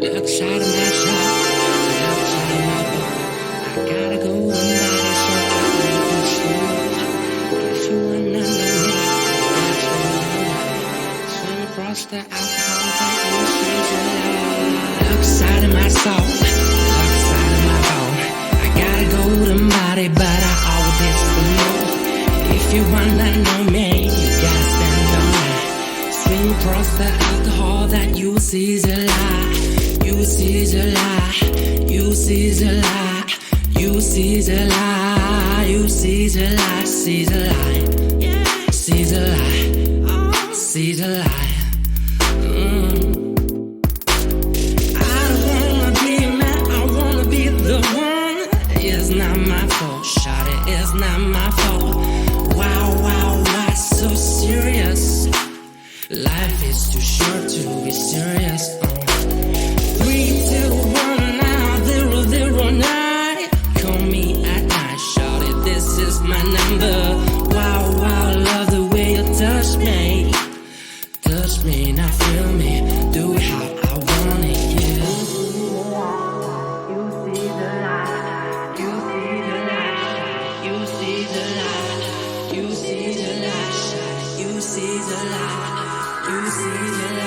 Look side of my shop, look side of my boat. I gotta go to body so I make you smooth. If you wanna know me, that's what I like. Swim across the alcohol that you see alive. Look side of my soul, look side of my bone. I gotta go to body, but I always the move. If you wanna know me, you gotta spend all night. Swim across the alcohol that you see is a lie. You see the lie, you see the lie, you see the lie, you see the lie, see the lie, see the lie, see the lie. I don't wanna be a man, I wanna be the one. It's not my fault, shawty, it's not my fault. Wow, wow, why so serious? Life is too short to be serious. 3, 2, 1, now 0, 0, 9. Call me at night, shawty, this is my number. Wow, wow, love the way you touch me. Touch me, now feel me, do it how I want it, yeah. You see the light, you see the light, you see the light, you see the light, you see the light, you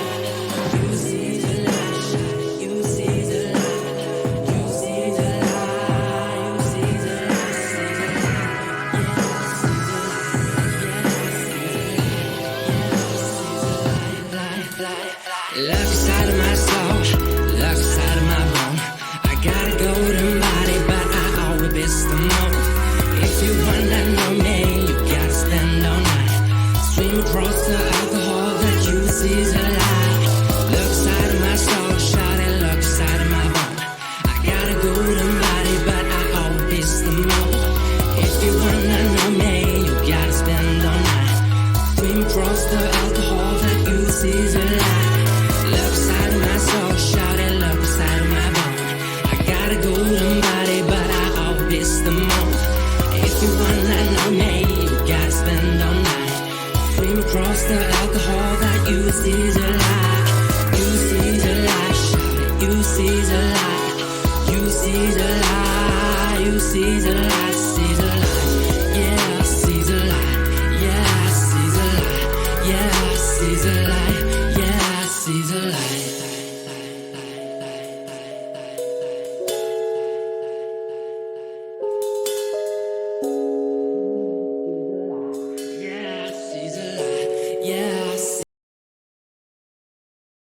see the light, you see the light. You see the light, you see the light, you see the light, you see the light, look inside of my soul, look inside of my bone. I gotta go to body, but I always miss the most. If you wanna know me, you gotta spend all night. Swim across the alcohol that you see is a lie. Look side of my soul, shawty, look side of my bone. I gotta go to body, but I always the most. If you wanna know me, you gotta spend all night. Swim across the alcohol that you see is a lie. Look side of my soul, shawty, look side of my bone. I gotta go to body, but I always the most. If you wanna know me, you gotta spend all night. Swim across the alcohol that you see is a lie. You see the light, shawty, you see the light, you see the light, you see the light, see the light, yeah, see the light, yeah, see the light, yeah, see the light, yeah, see the light.